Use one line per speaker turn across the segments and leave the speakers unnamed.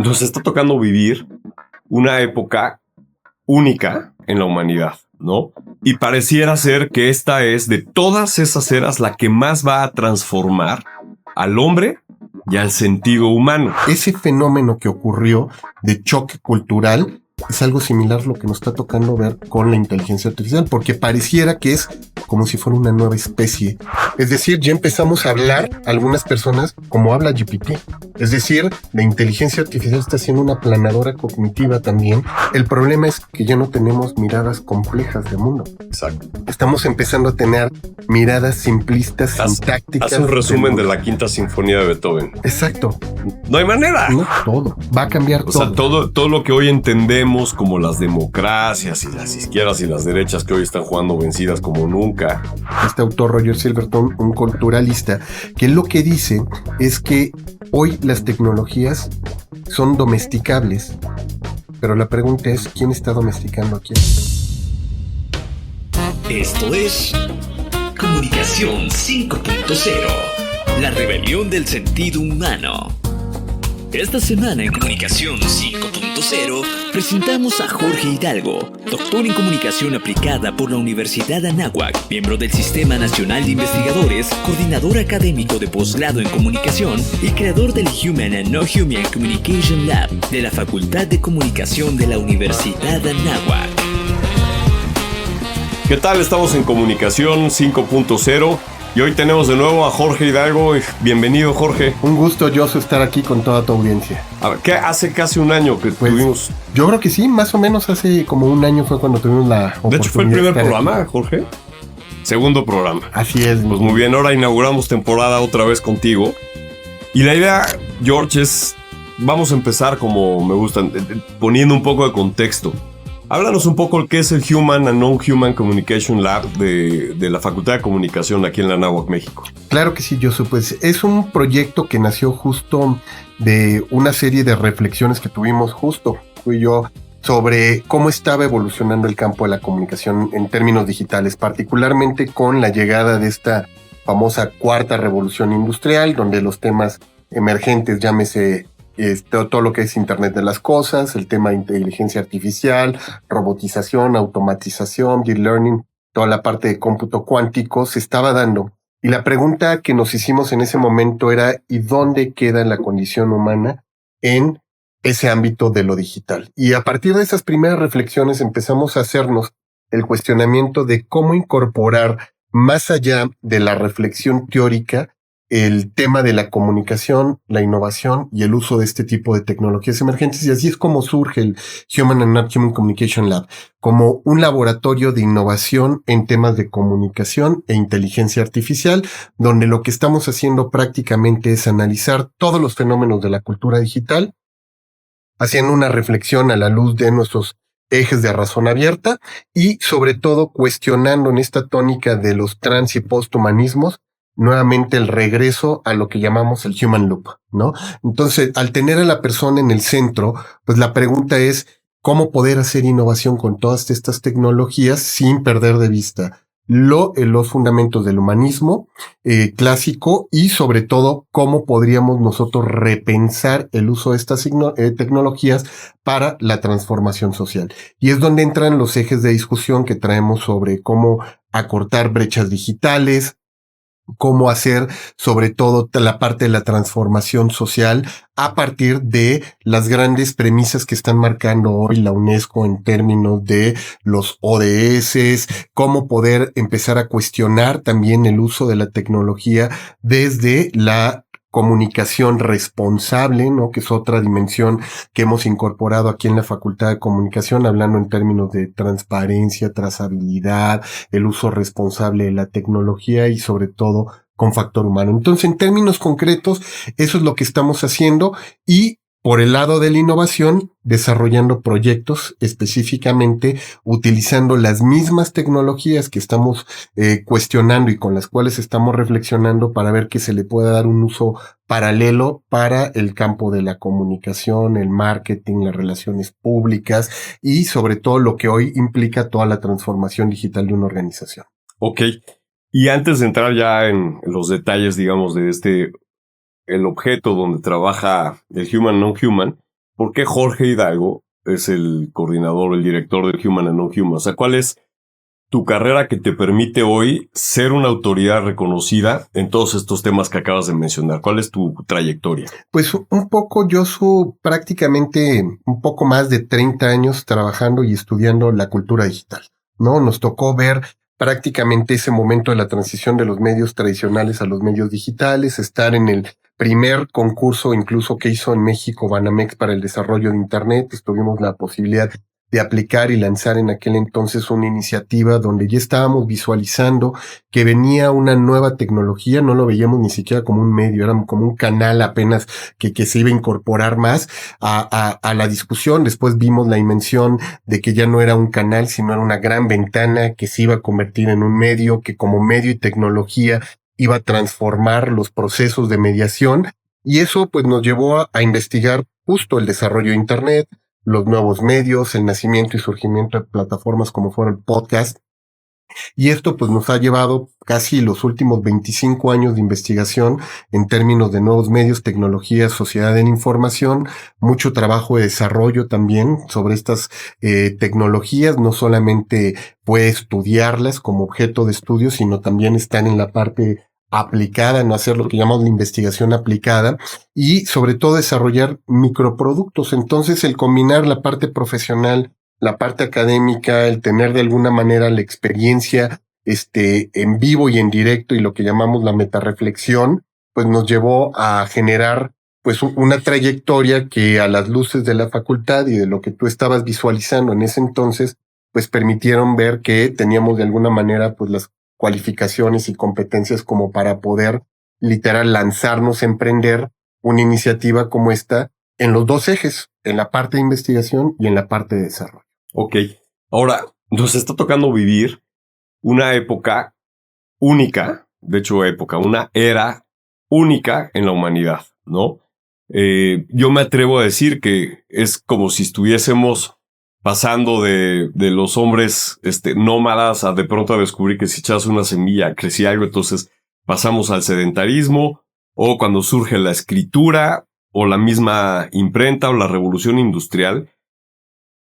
nos está tocando vivir una época única en la humanidad, ¿no? Y pareciera ser que esta es, de todas esas eras, la que más va a transformar al hombre y al sentido humano.
Ese fenómeno que ocurrió de choque cultural es algo similar a lo que nos está tocando ver con la inteligencia artificial, porque pareciera que es como si fuera una nueva especie. Es decir, ya empezamos a hablar algunas personas como habla GPT. Es decir, la inteligencia artificial está siendo una aplanadora cognitiva también. El problema es que ya no tenemos miradas complejas del mundo.
Exacto.
Estamos empezando a tener miradas simplistas, sintácticas.
Haz un resumen de la Quinta Sinfonía de Beethoven.
Exacto.
No hay manera.
No, todo. Va a cambiar todo.
O sea, todo lo que hoy entendemos como las democracias y las izquierdas y las derechas que hoy están jugando vencidas como nunca.
Este autor Roger Silverton, un culturalista, que lo que dice es que hoy las tecnologías son domesticables, pero la pregunta es, ¿quién está domesticando a quién?
Esto es Comunicación 5.0, la rebelión del sentido humano. Esta semana en Comunicación 5.0 presentamos a Jorge Hidalgo, doctor en Comunicación Aplicada por la Universidad Anáhuac, miembro del Sistema Nacional de Investigadores, coordinador académico de posgrado en Comunicación y creador del Human and Non-Human Communication Lab de la Facultad de Comunicación de la Universidad Anáhuac.
¿Qué tal? Estamos en Comunicación 5.0 y hoy tenemos de nuevo a Jorge Hidalgo. Bienvenido, Jorge.
Un gusto, Josu, estar aquí con toda tu audiencia.
A ver, ¿qué hace casi un año que tuvimos?
Yo creo que sí, más o menos hace como un año fue cuando tuvimos la oportunidad.
De hecho, fue el primer programa, aquí. Jorge. Segundo programa.
Así es.
Pues muy bien, ahora inauguramos temporada otra vez contigo. Y la idea, George, es... Vamos a empezar como me gustan, poniendo un poco de contexto. Háblanos un poco qué es el Human and Non-Human Communication Lab de la Facultad de Comunicación aquí en la Anáhuac, México.
Claro que sí, Josu. Pues es un proyecto que nació justo de una serie de reflexiones que tuvimos justo, tú y yo, sobre cómo estaba evolucionando el campo de la comunicación en términos digitales, particularmente con la llegada de esta famosa cuarta revolución industrial, donde los temas emergentes, llámese todo lo que es Internet de las Cosas, el tema de inteligencia artificial, robotización, automatización, deep learning, toda la parte de cómputo cuántico se estaba dando. Y la pregunta que nos hicimos en ese momento era, ¿y dónde queda la condición humana en ese ámbito de lo digital? Y a partir de esas primeras reflexiones empezamos a hacernos el cuestionamiento de cómo incorporar más allá de la reflexión teórica el tema de la comunicación, la innovación y el uso de este tipo de tecnologías emergentes. Y así es como surge el Human and Non-Human Communication Lab, como un laboratorio de innovación en temas de comunicación e inteligencia artificial, donde lo que estamos haciendo prácticamente es analizar todos los fenómenos de la cultura digital, haciendo una reflexión a la luz de nuestros ejes de razón abierta y sobre todo cuestionando en esta tónica de los trans y posthumanismos nuevamente el regreso a lo que llamamos el human loop, ¿no? Entonces, al tener a la persona en el centro, pues la pregunta es cómo poder hacer innovación con todas estas tecnologías sin perder de vista los fundamentos del humanismo clásico y sobre todo cómo podríamos nosotros repensar el uso de estas tecnologías para la transformación social. Y es donde entran los ejes de discusión que traemos sobre cómo acortar brechas digitales, cómo hacer sobre todo la parte de la transformación social a partir de las grandes premisas que están marcando hoy la UNESCO en términos de los ODS, cómo poder empezar a cuestionar también el uso de la tecnología desde la comunicación responsable, ¿no? Que es otra dimensión que hemos incorporado aquí en la Facultad de Comunicación, hablando en términos de transparencia, trazabilidad, el uso responsable de la tecnología y sobre todo con factor humano. Entonces, en términos concretos, eso es lo que estamos haciendo y por el lado de la innovación, desarrollando proyectos específicamente utilizando las mismas tecnologías que estamos cuestionando y con las cuales estamos reflexionando para ver que se le pueda dar un uso paralelo para el campo de la comunicación, el marketing, las relaciones públicas y sobre todo lo que hoy implica toda la transformación digital de una organización.
Ok. Y antes de entrar ya en los detalles, digamos, de el objeto donde trabaja el Human Non-Human, ¿por qué Jorge Hidalgo es el coordinador, el director de Human and Non-Human? O sea, ¿cuál es tu carrera que te permite hoy ser una autoridad reconocida en todos estos temas que acabas de mencionar? ¿Cuál es tu trayectoria?
Pues un poco, yo soy prácticamente un poco más de 30 años trabajando y estudiando la cultura digital, ¿no? Nos tocó ver prácticamente ese momento de la transición de los medios tradicionales a los medios digitales, estar en el primer concurso incluso que hizo en México Banamex para el desarrollo de Internet. Tuvimos la posibilidad de aplicar y lanzar en aquel entonces una iniciativa donde ya estábamos visualizando que venía una nueva tecnología. No lo veíamos ni siquiera como un medio, era como un canal apenas que se iba a incorporar más a la discusión. Después vimos la dimensión de que ya no era un canal, sino era una gran ventana que se iba a convertir en un medio, que como medio y tecnología iba a transformar los procesos de mediación. Y eso pues nos llevó a investigar justo el desarrollo de Internet, los nuevos medios, el nacimiento y surgimiento de plataformas como fueron el podcast. Y esto pues nos ha llevado casi los últimos 25 años de investigación en términos de nuevos medios, tecnologías, sociedad en información, mucho trabajo de desarrollo también sobre estas tecnologías. No solamente fue estudiarlas como objeto de estudio, sino también están en la parte aplicada, no hacer lo que llamamos la investigación aplicada y sobre todo desarrollar microproductos. Entonces el combinar la parte profesional, la parte académica, el tener de alguna manera la experiencia en vivo y en directo y lo que llamamos la metarreflexión, pues nos llevó a generar pues una trayectoria que a las luces de la facultad y de lo que tú estabas visualizando en ese entonces, pues permitieron ver que teníamos de alguna manera pues las cualificaciones y competencias como para poder literal lanzarnos a emprender una iniciativa como esta en los dos ejes, en la parte de investigación y en la parte de desarrollo.
Ok, ahora nos está tocando vivir una época única, de hecho una era única en la humanidad, ¿no? Yo me atrevo a decir que es como si estuviésemos pasando de los hombres nómadas a de pronto a descubrir que si echas una semilla crecía algo, entonces pasamos al sedentarismo, o cuando surge la escritura, o la misma imprenta, o la revolución industrial,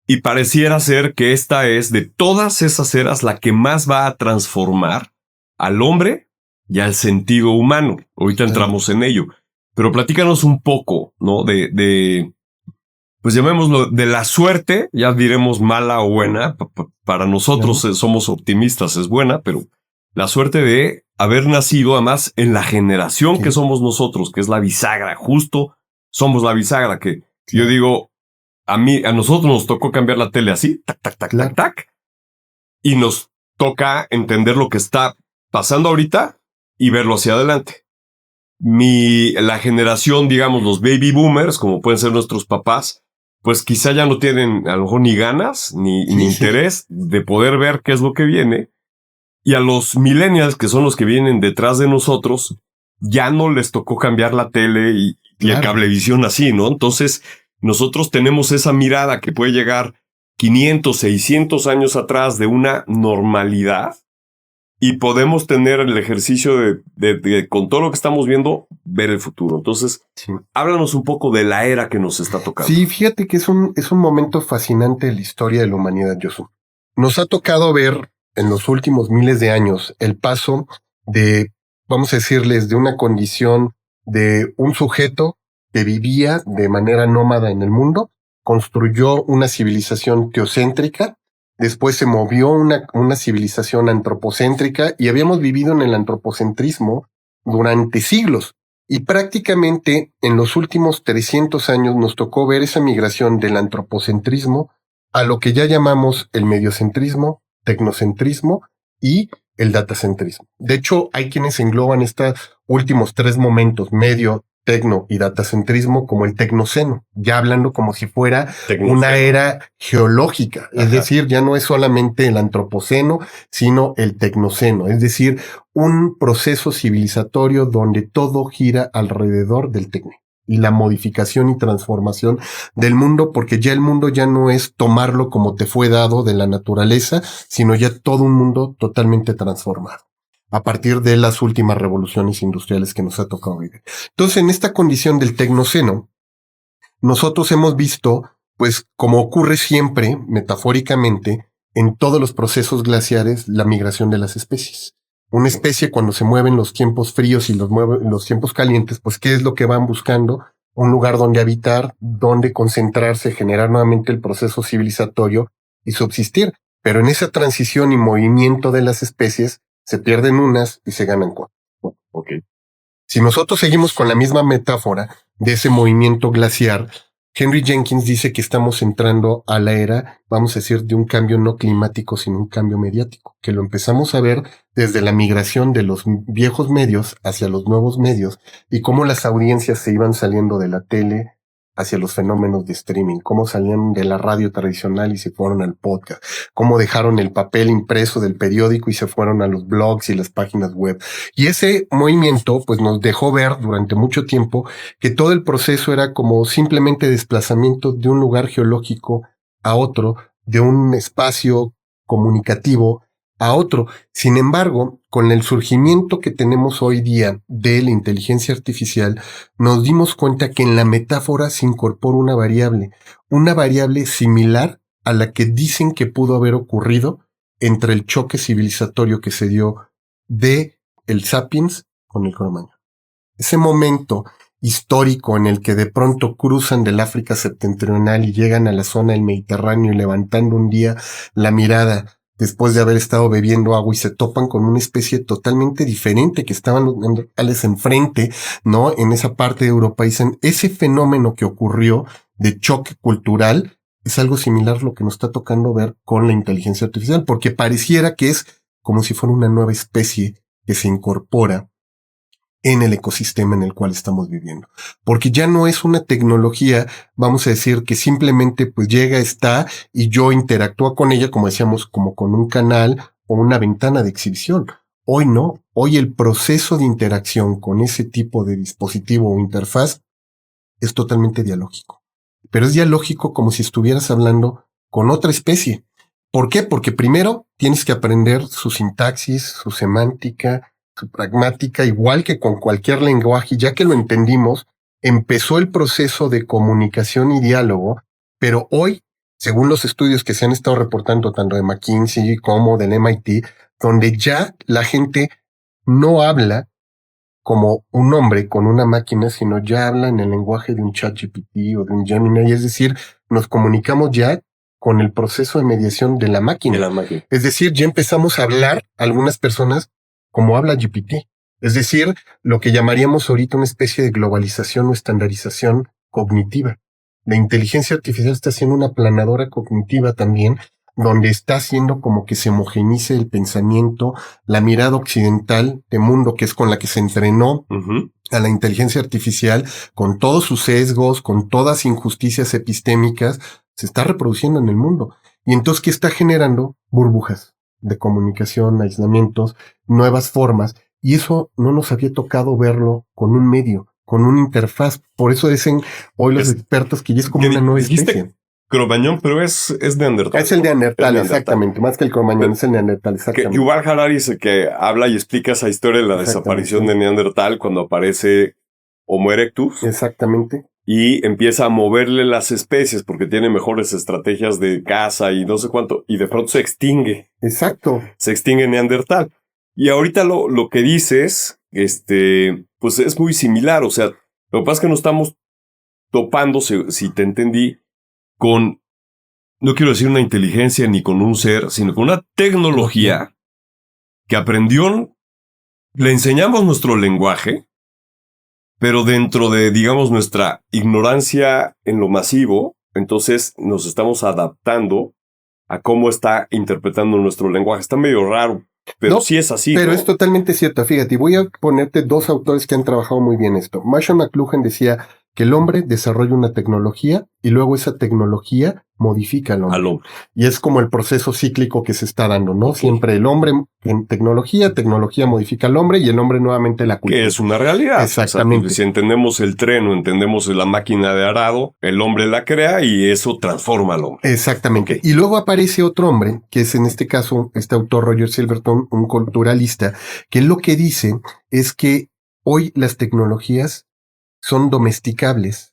y pareciera ser que esta es, de todas esas eras, la que más va a transformar al hombre y al sentido humano. Ahorita entramos en ello, pero platícanos un poco, ¿no? Pues llamémoslo de la suerte, ya diremos mala o buena, para nosotros somos optimistas, es buena, pero la suerte de haber nacido además en la generación que somos nosotros, que es la bisagra, justo somos la bisagra, que yo digo, a nosotros nos tocó cambiar la tele así, tac, tac, tac, tac, tac, y nos toca entender lo que está pasando ahorita y verlo hacia adelante. La generación, digamos, los baby boomers, como pueden ser nuestros papás, pues quizá ya no tienen a lo mejor ni ganas ni interés de poder ver qué es lo que viene. Y a los millennials, que son los que vienen detrás de nosotros, ya no les tocó cambiar la tele y el cablevisión así, ¿no? Entonces, nosotros tenemos esa mirada que puede llegar 500, 600 años atrás de una normalidad y podemos tener el ejercicio de con todo lo que estamos viendo, ver el futuro. Entonces, háblanos un poco de la era que nos está tocando.
Sí, fíjate que es un momento fascinante de la historia de la humanidad, Josu. Nos ha tocado ver en los últimos miles de años el paso de, vamos a decirles, de una condición de un sujeto que vivía de manera nómada en el mundo, construyó una civilización teocéntrica, después se movió una civilización antropocéntrica y habíamos vivido en el antropocentrismo durante siglos. Y prácticamente en los últimos 300 años nos tocó ver esa migración del antropocentrismo a lo que ya llamamos el mediocentrismo, tecnocentrismo y el datacentrismo. De hecho, hay quienes engloban estos últimos tres momentos, medio, tecno y datacentrismo, como el tecnoceno, ya hablando como si fuera una era geológica. Es decir, ya no es solamente el antropoceno, sino el tecnoceno. Es decir, un proceso civilizatorio donde todo gira alrededor del tecno y la modificación y transformación del mundo, porque ya el mundo ya no es tomarlo como te fue dado de la naturaleza, sino ya todo un mundo totalmente transformado a partir de las últimas revoluciones industriales que nos ha tocado vivir. Entonces, en esta condición del tecnoceno, nosotros hemos visto, pues como ocurre siempre, metafóricamente, en todos los procesos glaciares, la migración de las especies. Una especie cuando se mueven los tiempos fríos y los tiempos calientes, pues ¿qué es lo que van buscando? Un lugar donde habitar, donde concentrarse, generar nuevamente el proceso civilizatorio y subsistir. Pero en esa transición y movimiento de las especies, se pierden unas y se ganan otras. Okay. Si nosotros seguimos con la misma metáfora de ese movimiento glaciar, Henry Jenkins dice que estamos entrando a la era, vamos a decir, de un cambio no climático, sino un cambio mediático, que lo empezamos a ver desde la migración de los viejos medios hacia los nuevos medios y cómo las audiencias se iban saliendo de la tele hacia los fenómenos de streaming, cómo salían de la radio tradicional y se fueron al podcast, cómo dejaron el papel impreso del periódico y se fueron a los blogs y las páginas web. Y ese movimiento pues nos dejó ver durante mucho tiempo que todo el proceso era como simplemente desplazamiento de un lugar geológico a otro, de un espacio comunicativo a otro. Sin embargo, con el surgimiento que tenemos hoy día de la inteligencia artificial, nos dimos cuenta que en la metáfora se incorpora una variable similar a la que dicen que pudo haber ocurrido entre el choque civilizatorio que se dio de el Sapiens con el Cro-Magnon. Ese momento histórico en el que de pronto cruzan del África septentrional y llegan a la zona del Mediterráneo y levantando un día la mirada después de haber estado bebiendo agua y se topan con una especie totalmente diferente que estaban los neandertales enfrente, ¿no? En esa parte de Europa. Dicen, ese fenómeno que ocurrió de choque cultural es algo similar a lo que nos está tocando ver con la inteligencia artificial, porque pareciera que es como si fuera una nueva especie que se incorpora en el ecosistema en el cual estamos viviendo. Porque ya no es una tecnología, vamos a decir, que simplemente pues llega, está y yo interactúo con ella, como decíamos, como con un canal o una ventana de exhibición. Hoy no, hoy el proceso de interacción con ese tipo de dispositivo o interfaz es totalmente dialógico. Pero es dialógico como si estuvieras hablando con otra especie. ¿Por qué? Porque primero tienes que aprender su sintaxis, su semántica, su pragmática, igual que con cualquier lenguaje, ya que lo entendimos, empezó el proceso de comunicación y diálogo, pero hoy, según los estudios que se han estado reportando tanto de McKinsey como del MIT, donde ya la gente no habla como un hombre con una máquina, sino ya habla en el lenguaje de un ChatGPT o de un Gemini, es decir, nos comunicamos ya con el proceso de mediación de la máquina. Es decir, ya empezamos a hablar algunas personas como habla GPT. Es decir, lo que llamaríamos ahorita una especie de globalización o estandarización cognitiva. La inteligencia artificial está haciendo una planadora cognitiva también, donde está haciendo como que se homogenice el pensamiento, la mirada occidental de mundo, que es con la que se entrenó a la inteligencia artificial, con todos sus sesgos, con todas injusticias epistémicas, se está reproduciendo en el mundo. Y entonces, ¿qué está generando? Burbujas de comunicación, aislamientos, nuevas formas, y eso no nos había tocado verlo con un medio, con una interfaz. Por eso dicen hoy los expertos que ya es como una nueva especie.
Cro-Magnon, pero es neandertal.
Es el neandertal, exactamente. Más que el Cro-Magnon, es el neandertal, exactamente.
Que Yuval Harari es el que habla y explica esa historia de la desaparición de Neandertal cuando aparece Homo erectus.
Exactamente.
Y empieza a moverle las especies porque tiene mejores estrategias de caza y no sé cuánto, y de pronto se extingue.
Exacto.
Se extingue Neandertal. Y ahorita lo que dices, pues es muy similar. O sea, lo que pasa es que no estamos topando, si te entendí, con, no quiero decir una inteligencia ni con un ser, sino con una tecnología que aprendió, le enseñamos nuestro lenguaje, pero dentro de, digamos, nuestra ignorancia en lo masivo, entonces nos estamos adaptando a cómo está interpretando nuestro lenguaje. Está medio raro, pero no, sí es así.
Pero
¿no?
Es totalmente cierto. Fíjate, voy a ponerte dos autores que han trabajado muy bien esto. Marshall McLuhan decía que el hombre desarrolla una tecnología y luego esa tecnología modifica al hombre. Y es como el proceso cíclico que se está dando, ¿no? Siempre el hombre en tecnología modifica al hombre y el hombre nuevamente la cultura.
Que es una realidad.
Exactamente.
O sea, si entendemos el tren o entendemos la máquina de arado, el hombre la crea y eso transforma al hombre.
Exactamente. Okay. Y luego aparece otro hombre, que es en este caso este autor Roger Silverton, un culturalista, que lo que dice es que hoy las tecnologías son domesticables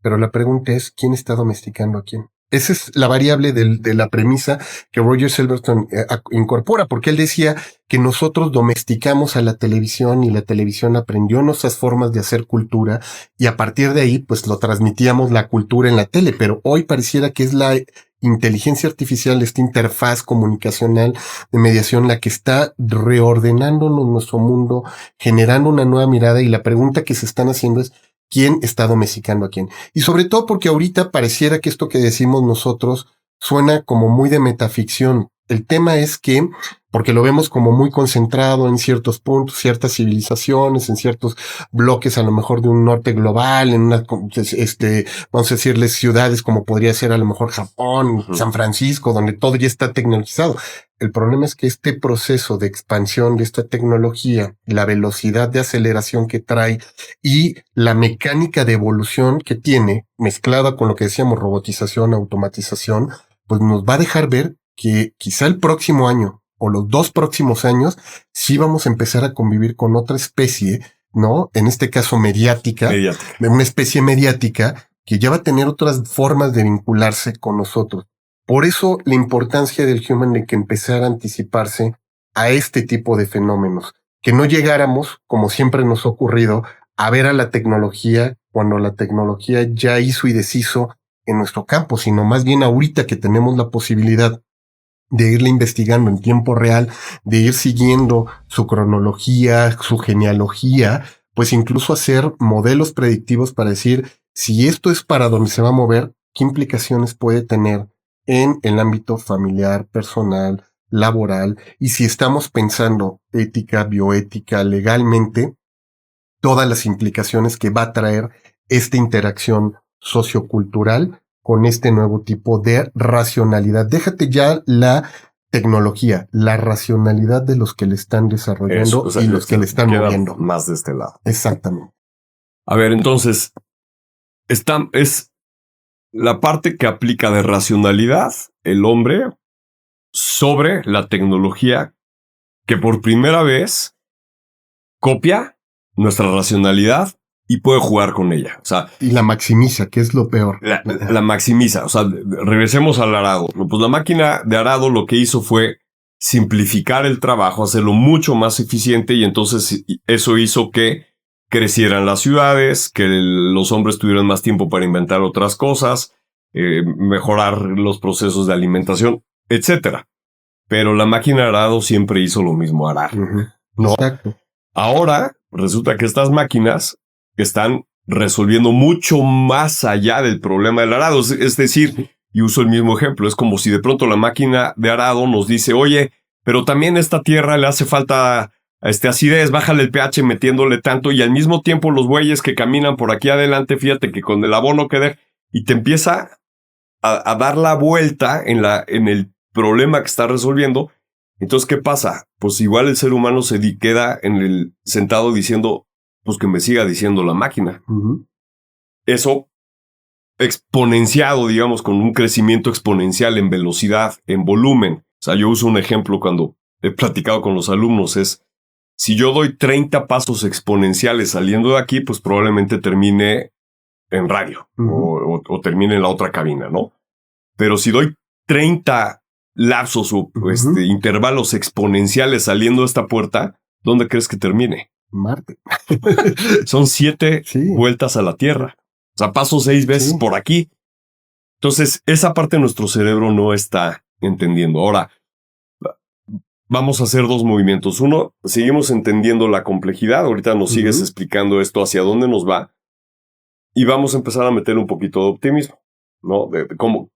pero la pregunta es, ¿quién está domesticando a quién? Esa es la variable de la premisa que Roger Silverstone incorpora, porque él decía que nosotros domesticamos a la televisión y la televisión aprendió nuestras formas de hacer cultura y a partir de ahí pues lo transmitíamos la cultura en la tele, pero hoy pareciera que es la inteligencia artificial, esta interfaz comunicacional de mediación la que está reordenándonos nuestro mundo, generando una nueva mirada y la pregunta que se están haciendo es ¿quién está domesticando a quién? Y sobre todo porque ahorita pareciera que esto que decimos nosotros suena como muy de metaficción. El tema es que, porque lo vemos como muy concentrado en ciertos puntos, ciertas civilizaciones, en ciertos bloques a lo mejor de un norte global, en una, vamos a decirles ciudades como podría ser a lo mejor Japón, San Francisco, donde todo ya está tecnologizado. El problema es que este proceso de expansión de esta tecnología, la velocidad de aceleración que trae y la mecánica de evolución que tiene, mezclada con lo que decíamos, robotización, automatización, pues nos va a dejar ver que quizá el próximo año o los 2 próximos años sí vamos a empezar a convivir con otra especie, ¿no? En este caso mediática. De una especie mediática que ya va a tener otras formas de vincularse con nosotros. Por eso la importancia del Human de que empezara a anticiparse a este tipo de fenómenos, que no llegáramos, como siempre nos ha ocurrido, a ver a la tecnología cuando la tecnología ya hizo y deshizo en nuestro campo, sino más bien ahorita que tenemos la posibilidad de irle investigando en tiempo real, de ir siguiendo su cronología, su genealogía, pues incluso hacer modelos predictivos para decir si esto es para donde se va a mover, qué implicaciones puede tener en el ámbito familiar, personal, laboral, y si estamos pensando ética, bioética, legalmente, todas las implicaciones que va a traer esta interacción sociocultural con este nuevo tipo de racionalidad. Déjate ya la tecnología, la racionalidad de los que le están desarrollando y los que le están moviendo.
Más de este lado.
Exactamente.
A ver, entonces, es la parte que aplica de racionalidad el hombre sobre la tecnología que por primera vez copia nuestra racionalidad y puede jugar con ella. O sea,
y la maximiza, que es lo peor.
La maximiza. O sea, regresemos al arado. Pues la máquina de arado lo que hizo fue simplificar el trabajo, hacerlo mucho más eficiente y entonces eso hizo que crecieran las ciudades, que los hombres tuvieran más tiempo para inventar otras cosas, mejorar los procesos de alimentación, etcétera. Pero la máquina de arado siempre hizo lo mismo, arar. ¿No?
Exacto.
Ahora resulta que estas máquinas están resolviendo mucho más allá del problema del arado. Es decir, y uso el mismo ejemplo, es como si de pronto la máquina de arado nos dice, oye, pero también a esta tierra le hace falta acidez, bájale el pH metiéndole tanto y al mismo tiempo los bueyes que caminan por aquí adelante, fíjate que con el abono que deja, y te empieza a dar la vuelta en el problema que está resolviendo. Entonces, ¿qué pasa? Pues igual el ser humano se queda sentado diciendo, pues que me siga diciendo la máquina. Eso exponenciado, digamos, con un crecimiento exponencial en velocidad, en volumen. O sea, yo uso un ejemplo cuando he platicado con los alumnos, es, si yo doy 30 pasos exponenciales saliendo de aquí, pues probablemente termine en radio o termine en la otra cabina, ¿no? Pero si doy 30 lapsos o intervalos exponenciales saliendo de esta puerta, ¿dónde crees que termine?
Marte.
Son 7 vueltas a la Tierra. O sea, paso 6 veces por aquí. Entonces, esa parte de nuestro cerebro no está entendiendo. Ahora, vamos a hacer 2 movimientos. Uno, seguimos entendiendo la complejidad. Ahorita nos sigues explicando esto, hacia dónde nos va. Y vamos a empezar a meter un poquito de optimismo, ¿no? De cómo,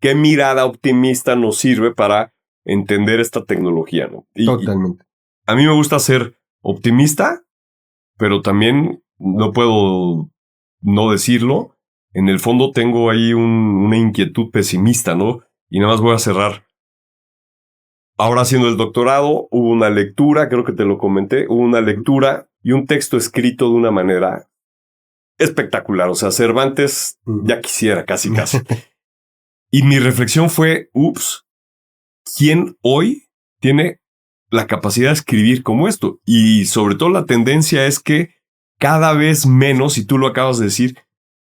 qué mirada optimista nos sirve para entender esta tecnología, ¿no?
Totalmente.
A mí me gusta ser optimista, pero también no puedo no decirlo. En el fondo tengo ahí una inquietud pesimista, ¿no? Y nada más voy a cerrar. Ahora haciendo el doctorado, hubo una lectura, creo que te lo comenté, hubo una lectura y un texto escrito de una manera espectacular. O sea, Cervantes ya quisiera, casi. Y mi reflexión fue, ¿quién hoy tiene la capacidad de escribir como esto? Y sobre todo la tendencia es que cada vez menos, y tú lo acabas de decir,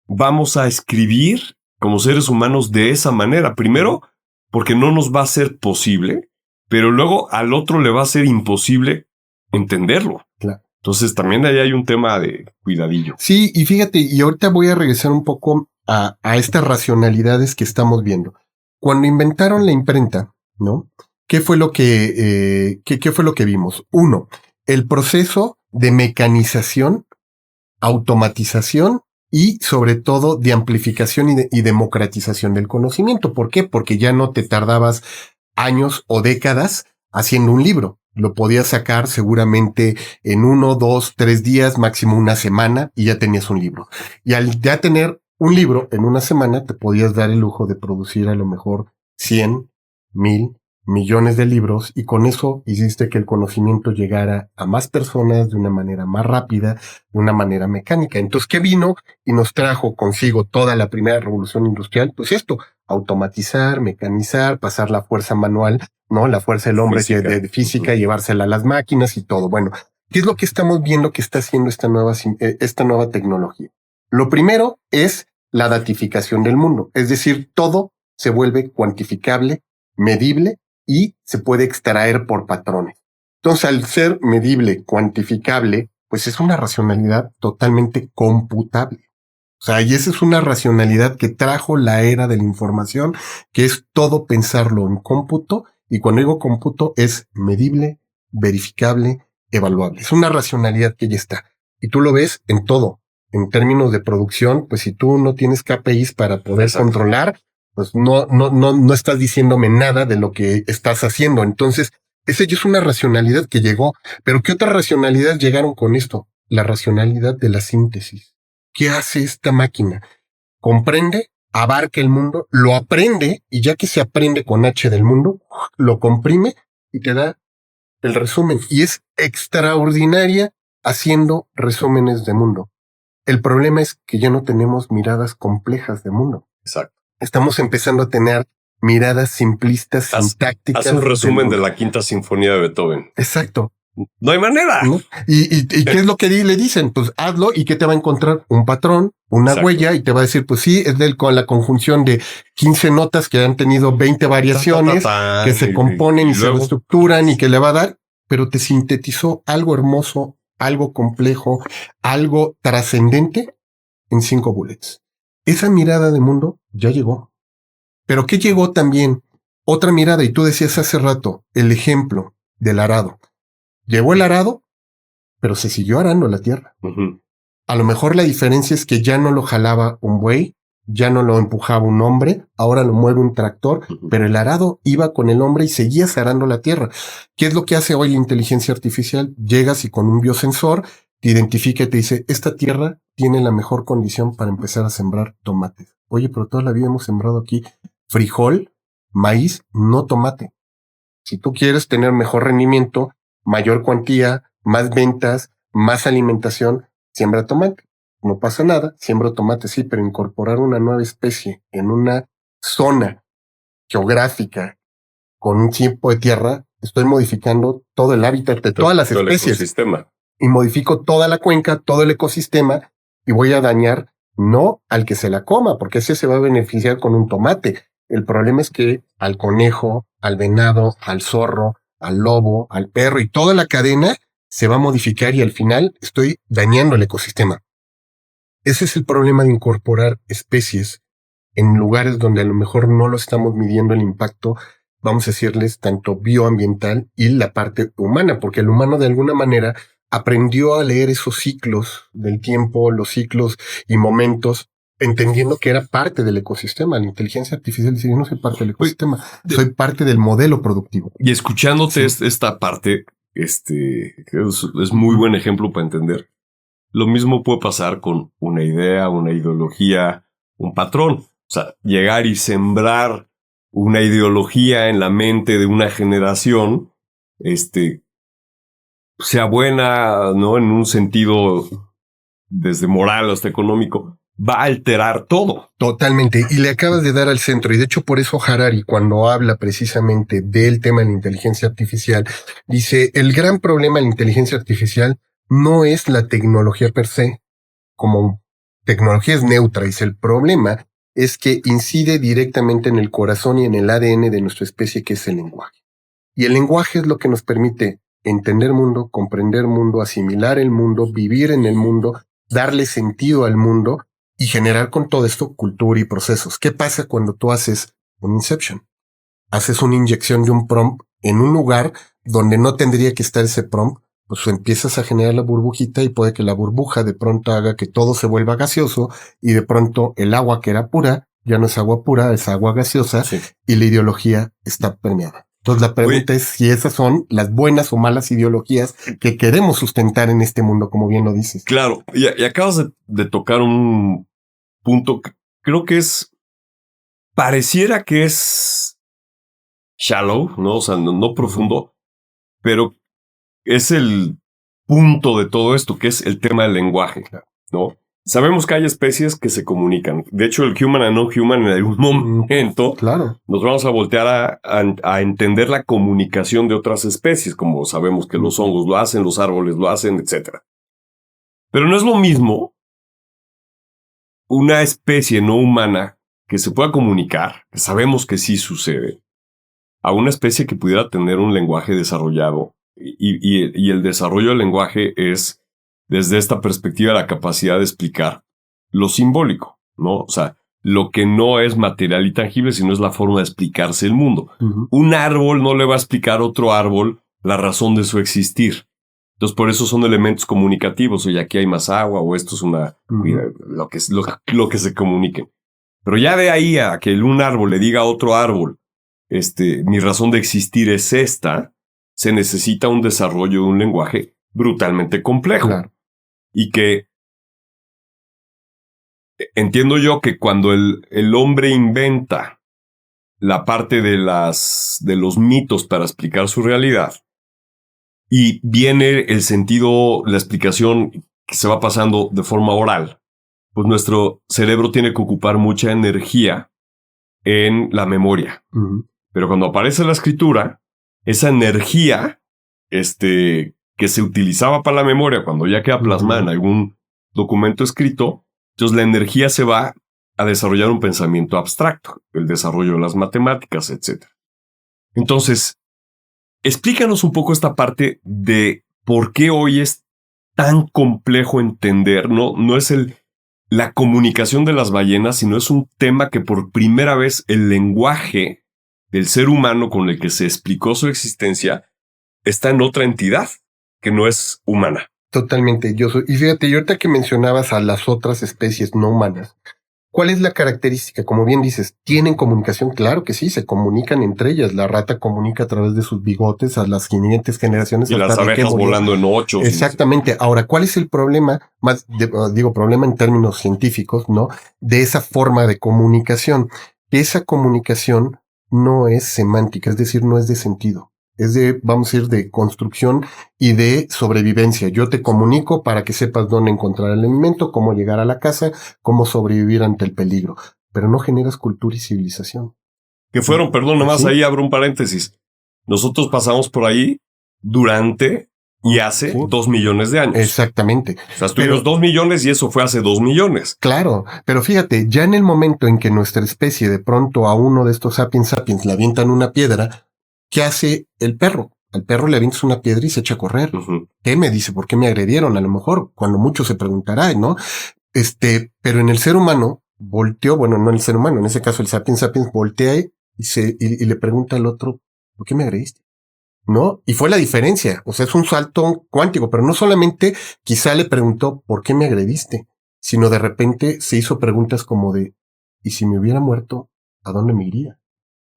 vamos a escribir como seres humanos de esa manera. Primero, porque no nos va a ser posible, pero luego al otro le va a ser imposible entenderlo.
Claro.
Entonces también ahí hay un tema de cuidadillo.
Sí, y fíjate, y ahorita voy a regresar un poco a estas racionalidades que estamos viendo. Cuando inventaron la imprenta, ¿no? ¿Qué fue lo que vimos? Uno, el proceso de mecanización, automatización y sobre todo de amplificación y democratización del conocimiento. ¿Por qué? Porque ya no te tardabas años o décadas haciendo un libro. Lo podías sacar seguramente en 1, 2, 3 días, máximo una semana, y ya tenías un libro. Y al ya tener un libro en una semana, te podías dar el lujo de producir a lo mejor 100, 1000, millones de libros, y con eso hiciste que el conocimiento llegara a más personas de una manera más rápida, de una manera mecánica. Entonces, ¿qué vino y nos trajo consigo toda la primera revolución industrial? Pues esto, automatizar, mecanizar, pasar la fuerza manual, ¿no? La fuerza del hombre de física, llevársela a las máquinas y todo. Bueno, ¿qué es lo que estamos viendo que está haciendo esta nueva tecnología? Lo primero es la datificación del mundo, es decir, todo se vuelve cuantificable, medible y se puede extraer por patrones. Entonces, al ser medible, cuantificable, pues es una racionalidad totalmente computable. O sea, y esa es una racionalidad que trajo la era de la información, que es todo pensarlo en cómputo, y cuando digo cómputo es medible, verificable, evaluable. Es una racionalidad que ya está. Y tú lo ves en todo. En términos de producción, pues si tú no tienes KPIs para poder controlar, pues no estás diciéndome nada de lo que estás haciendo. Entonces, esa ya es una racionalidad que llegó. Pero ¿qué otras racionalidades llegaron con esto? La racionalidad de la síntesis. ¿Qué hace esta máquina? Comprende, abarca el mundo, lo aprende, y ya que se aprende con H del mundo, lo comprime y te da el resumen. Y es extraordinaria haciendo resúmenes de mundo. El problema es que ya no tenemos miradas complejas de mundo.
Exacto.
Estamos empezando a tener miradas simplistas, sintácticas.
Haz un resumen de la Quinta Sinfonía de Beethoven.
Exacto.
No hay manera.
¿No? ¿Y qué es lo que le dicen? Pues hazlo, y ¿qué te va a encontrar? Un patrón, una huella, y te va a decir, pues sí, es con la conjunción de 15 notas que han tenido 20 variaciones, que se componen y se reestructuran y que le va a dar, pero te sintetizó algo hermoso, algo complejo, algo trascendente en 5 bullets. Esa mirada de mundo ya llegó. Pero ¿qué llegó también? Otra mirada, y tú decías hace rato, el ejemplo del arado. Llegó el arado, pero se siguió arando la tierra.
Uh-huh.
A lo mejor la diferencia es que ya no lo jalaba un buey, ya no lo empujaba un hombre, ahora lo mueve un tractor, pero el arado iba con el hombre y seguías arando la tierra. ¿Qué es lo que hace hoy la inteligencia artificial? Llegas y con un biosensor te identifica y te dice, esta tierra tiene la mejor condición para empezar a sembrar tomates. Oye, pero toda la vida hemos sembrado aquí frijol, maíz, no tomate. Si tú quieres tener mejor rendimiento, mayor cuantía, más ventas, más alimentación, siembra tomate. No pasa nada, siembro tomate, sí, pero incorporar una nueva especie en una zona geográfica con un tipo de tierra, estoy modificando todo el hábitat de todas las especies.
El ecosistema.
Y modifico toda la cuenca, todo el ecosistema, y voy a dañar no al que se la coma, porque ese se va a beneficiar con un tomate. El problema es que al conejo, al venado, al zorro, al lobo, al perro y toda la cadena se va a modificar, y al final estoy dañando el ecosistema. Ese es el problema de incorporar especies en lugares donde a lo mejor no lo estamos midiendo el impacto, vamos a decirles, tanto bioambiental y la parte humana, porque el humano de alguna manera aprendió a leer esos ciclos del tiempo, los ciclos y momentos, entendiendo que era parte del ecosistema. La inteligencia artificial dice, yo no soy parte del ecosistema, soy parte del modelo productivo.
Y escuchándote esta parte, es muy buen ejemplo para entender. Lo mismo puede pasar con una idea, una ideología, un patrón. O sea, llegar y sembrar una ideología en la mente de una generación, sea buena, ¿no? En un sentido desde moral hasta económico, va a alterar todo.
Totalmente. Y le acabas de dar al centro. Y de hecho, por eso Harari, cuando habla precisamente del tema de la inteligencia artificial, dice, el gran problema de la inteligencia artificial no es la tecnología per se, como tecnología es neutra, y el problema es que incide directamente en el corazón y en el ADN de nuestra especie, que es el lenguaje. Y el lenguaje es lo que nos permite entender mundo, comprender mundo, asimilar el mundo, vivir en el mundo, darle sentido al mundo y generar con todo esto cultura y procesos. ¿Qué pasa cuando tú haces un Inception? Haces una inyección de un prompt en un lugar donde no tendría que estar ese prompt, pues empiezas a generar la burbujita y puede que la burbuja de pronto haga que todo se vuelva gaseoso y de pronto el agua que era pura ya no es agua pura, es agua gaseosa, sí, y la ideología está permeada. Entonces la pregunta es si esas son las buenas o malas ideologías que queremos sustentar en este mundo, como bien lo dices.
Claro, y acabas de tocar un punto que creo que pareciera que es shallow, ¿no? O sea, no profundo, pero es el punto de todo esto, que es el tema del lenguaje, ¿no? Sabemos que hay especies que se comunican. De hecho, el human and non-human en algún momento nos vamos a voltear a entender la comunicación de otras especies, como sabemos que los hongos lo hacen, los árboles lo hacen, etc. Pero no es lo mismo una especie no humana que se pueda comunicar, que sabemos que sí sucede, a una especie que pudiera tener un lenguaje desarrollado. Y el desarrollo del lenguaje es, desde esta perspectiva, la capacidad de explicar lo simbólico, ¿no? O sea, lo que no es material y tangible, sino es la forma de explicarse el mundo. Un árbol no le va a explicar a otro árbol la razón de su existir. Entonces, por eso son elementos comunicativos. Oye, aquí hay más agua, o esto es mira, lo que se comuniquen. Pero ya de ahí a que un árbol le diga a otro árbol, mi razón de existir es esta, se necesita un desarrollo de un lenguaje brutalmente complejo. Claro. Y que entiendo yo que cuando el hombre inventa la parte de los mitos para explicar su realidad, y viene el sentido, la explicación que se va pasando de forma oral, pues nuestro cerebro tiene que ocupar mucha energía en la memoria. Pero cuando aparece la escritura, esa energía que se utilizaba para la memoria cuando ya queda plasmada en algún documento escrito, entonces la energía se va a desarrollar un pensamiento abstracto, el desarrollo de las matemáticas, etc. Entonces, explícanos un poco esta parte de por qué hoy es tan complejo entender, no es la comunicación de las ballenas, sino es un tema que por primera vez el lenguaje del ser humano con el que se explicó su existencia está en otra entidad que no es humana.
Totalmente. Y fíjate, y ahorita que mencionabas a las otras especies no humanas, ¿cuál es la característica? Como bien dices, ¿tienen comunicación? Claro que sí, se comunican entre ellas. La rata comunica a través de sus bigotes a las siguientes generaciones.
Y las abejas volando en 8.
Exactamente. Ahora, ¿cuál es el problema? Problema en términos científicos, ¿no? De esa forma de comunicación. Esa comunicación no es semántica, es decir, no es de sentido. Es vamos a ir de construcción y de sobrevivencia. Yo te comunico para que sepas dónde encontrar el alimento, cómo llegar a la casa, cómo sobrevivir ante el peligro. Pero no generas cultura y civilización.
Que fueron, perdón, nomás ahí abro un paréntesis. Nosotros pasamos por ahí durante y hace 2 millones de años.
Exactamente.
O sea, estuvimos 2 millones y eso fue hace 2 millones.
Claro, pero fíjate, ya en el momento en que nuestra especie de pronto a uno de estos sapiens le avientan una piedra, ¿qué hace el perro? Al perro le avientas una piedra y se echa a correr. ¿Qué me dice? ¿Por qué me agredieron? A lo mejor, cuando mucho se preguntará, ¿no? Pero en el ser humano volteó, bueno, no en el ser humano, en ese caso el sapiens voltea y le pregunta al otro, ¿por qué me agrediste? ¿No? Y fue la diferencia. O sea, es un salto cuántico, pero no solamente quizá le preguntó, ¿por qué me agrediste? Sino de repente se hizo preguntas como de, ¿y si me hubiera muerto, a dónde me iría?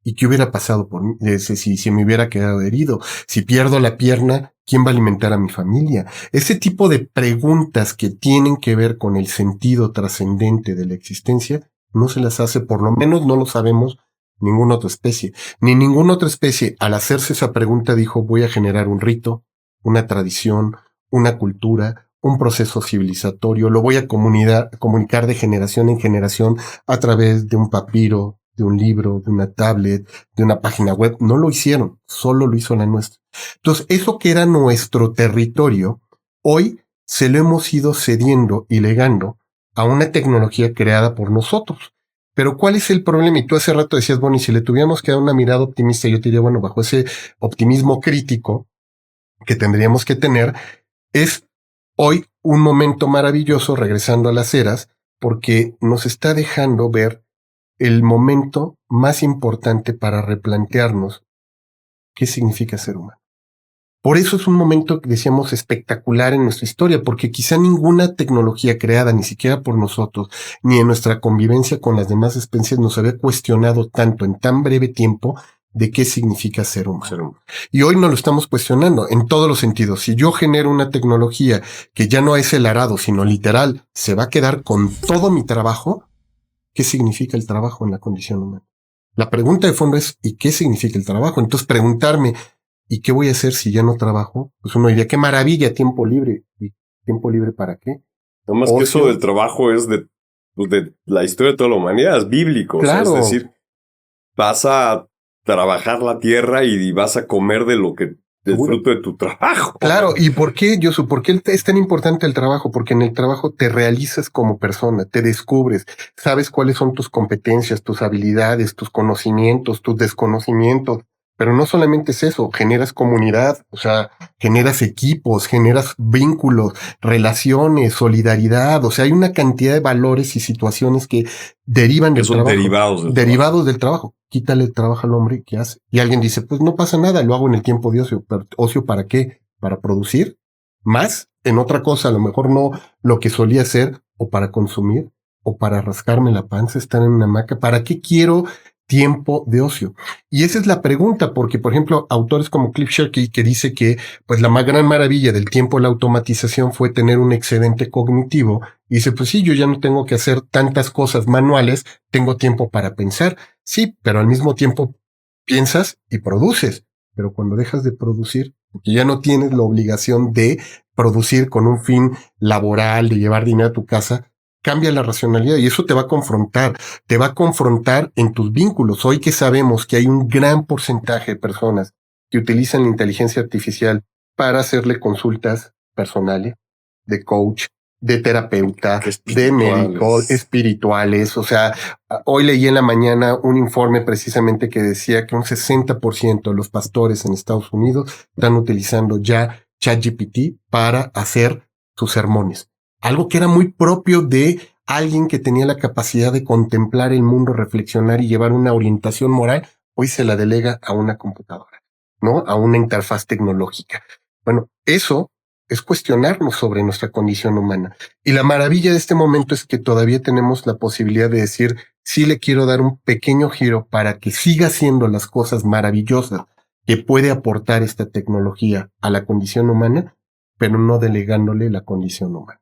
¿Y qué hubiera pasado por mí? Si me hubiera quedado herido, si pierdo la pierna, ¿quién va a alimentar a mi familia? Ese tipo de preguntas que tienen que ver con el sentido trascendente de la existencia, no se las hace, por lo menos no lo sabemos, ninguna otra especie. Ni ninguna otra especie, al hacerse esa pregunta, dijo, voy a generar un rito, una tradición, una cultura, un proceso civilizatorio, lo voy a comunicar de generación en generación a través de un papiro, de un libro, de una tablet, de una página web. No lo hicieron, solo lo hizo la nuestra. Entonces, eso que era nuestro territorio, hoy se lo hemos ido cediendo y legando a una tecnología creada por nosotros. Pero ¿cuál es el problema? Y tú hace rato decías, bueno, y si le tuviéramos que dar una mirada optimista, yo te diría, bueno, bajo ese optimismo crítico que tendríamos que tener, es hoy un momento maravilloso, regresando a las eras, porque nos está dejando ver el momento más importante para replantearnos qué significa ser humano. Por eso es un momento, decíamos, espectacular en nuestra historia, porque quizá ninguna tecnología creada, ni siquiera por nosotros, ni en nuestra convivencia con las demás especies, nos había cuestionado tanto en tan breve tiempo de qué significa ser humano. Y hoy nos lo estamos cuestionando en todos los sentidos. Si yo genero una tecnología que ya no es el arado, sino literal, se va a quedar con todo mi trabajo, ¿qué significa el trabajo en la condición humana? La pregunta de fondo es, ¿y qué significa el trabajo? Entonces preguntarme, ¿y qué voy a hacer si ya no trabajo? Pues uno diría, qué maravilla, tiempo libre. ¿Y tiempo libre para qué?
No más que eso del trabajo es de la historia de toda la humanidad, es bíblico.
Claro.
O sea, es decir, vas a trabajar la tierra y vas a comer del fruto de tu trabajo.
Claro, ¿y por qué, Josu? ¿Por qué es tan importante el trabajo? Porque en el trabajo te realizas como persona, te descubres, sabes cuáles son tus competencias, tus habilidades, tus conocimientos, tus desconocimientos. Pero no solamente es eso, generas comunidad, o sea, generas equipos, generas vínculos, relaciones, solidaridad, o sea, hay una cantidad de valores y situaciones que derivan del trabajo. Derivados del trabajo. Quítale el trabajo al hombre, ¿qué hace? Y alguien dice, pues no pasa nada, lo hago en el tiempo de ocio. ¿Pero ocio para qué? ¿Para producir más en otra cosa? A lo mejor no lo que solía hacer, o para consumir, o para rascarme la panza, estar en una hamaca. ¿Para qué quiero tiempo de ocio? Y esa es la pregunta, porque, por ejemplo, autores como Cliff Sherky, que dice que pues la más gran maravilla del tiempo de la automatización fue tener un excedente cognitivo, y dice, pues sí, yo ya no tengo que hacer tantas cosas manuales, tengo tiempo para pensar. Sí, pero al mismo tiempo piensas y produces. Pero cuando dejas de producir, porque ya no tienes la obligación de producir con un fin laboral, de llevar dinero a tu casa, cambia la racionalidad y eso te va a confrontar en tus vínculos. Hoy que sabemos que hay un gran porcentaje de personas que utilizan la inteligencia artificial para hacerle consultas personales, de coach, de terapeuta, de médico, espirituales. O sea, hoy leí en la mañana un informe precisamente que decía que un 60% de los pastores en Estados Unidos están utilizando ya ChatGPT para hacer sus sermones. Algo que era muy propio de alguien que tenía la capacidad de contemplar el mundo, reflexionar y llevar una orientación moral, hoy se la delega a una computadora, ¿no? A una interfaz tecnológica. Bueno, eso es cuestionarnos sobre nuestra condición humana. Y la maravilla de este momento es que todavía tenemos la posibilidad de decir, sí le quiero dar un pequeño giro para que siga haciendo las cosas maravillosas que puede aportar esta tecnología a la condición humana, pero no delegándole la condición humana,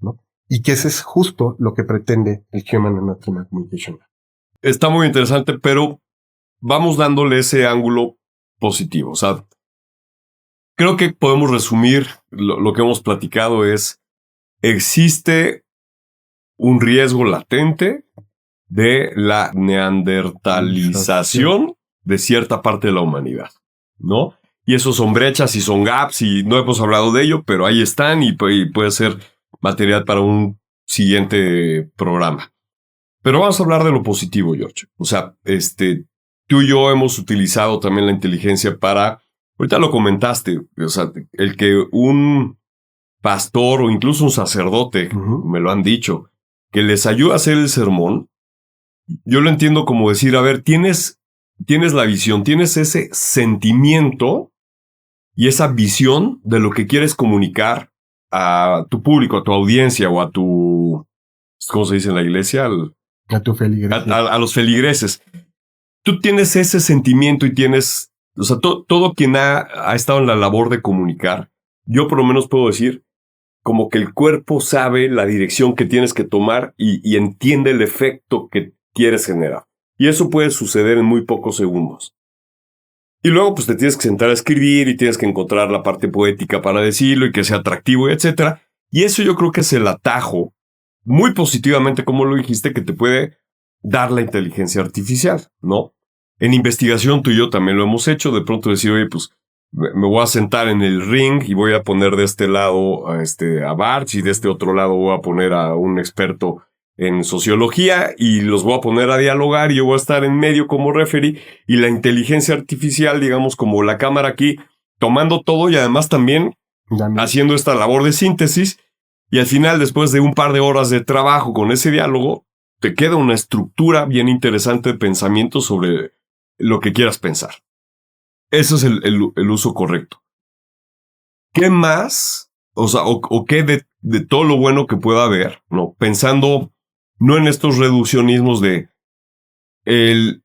¿no? Y que ese es justo lo que pretende el Human Anatomy Communication.
Está muy interesante, pero vamos dándole ese ángulo positivo. O sea, creo que podemos resumir lo que hemos platicado es, existe un riesgo latente de la neandertalización de cierta parte de la humanidad, ¿no? Y eso son brechas y son gaps y no hemos hablado de ello, pero ahí están y puede ser material para un siguiente programa. Pero vamos a hablar de lo positivo, George. O sea, tú y yo hemos utilizado también la inteligencia para, ahorita lo comentaste, o sea, el que un pastor o incluso un sacerdote, me lo han dicho, que les ayuda a hacer el sermón, yo lo entiendo como decir, a ver, tienes la visión, tienes ese sentimiento y esa visión de lo que quieres comunicar a tu público, a tu audiencia o a tu, ¿cómo se dice en la iglesia?
A tu feligresía.
A los feligreses. Tú tienes ese sentimiento y tienes, o sea, todo quien ha estado en la labor de comunicar, yo por lo menos puedo decir, como que el cuerpo sabe la dirección que tienes que tomar y entiende el efecto que quieres generar. Y eso puede suceder en muy pocos segundos. Y luego pues te tienes que sentar a escribir y tienes que encontrar la parte poética para decirlo y que sea atractivo, etc. Y eso yo creo que es el atajo, muy positivamente como lo dijiste, que te puede dar la inteligencia artificial, ¿no? En investigación tú y yo también lo hemos hecho, de pronto decir, oye, pues me voy a sentar en el ring y voy a poner de este lado a Bartz y de este otro lado voy a poner a un experto en sociología y los voy a poner a dialogar y yo voy a estar en medio como referee y la inteligencia artificial, digamos, como la cámara aquí, tomando todo y además también haciendo esta labor de síntesis y al final, después de un par de horas de trabajo con ese diálogo, te queda una estructura bien interesante de pensamiento sobre lo que quieras pensar. Ese es el uso correcto. ¿Qué más? O sea, o qué de todo lo bueno que pueda haber, ¿no? Pensando no en estos reduccionismos de el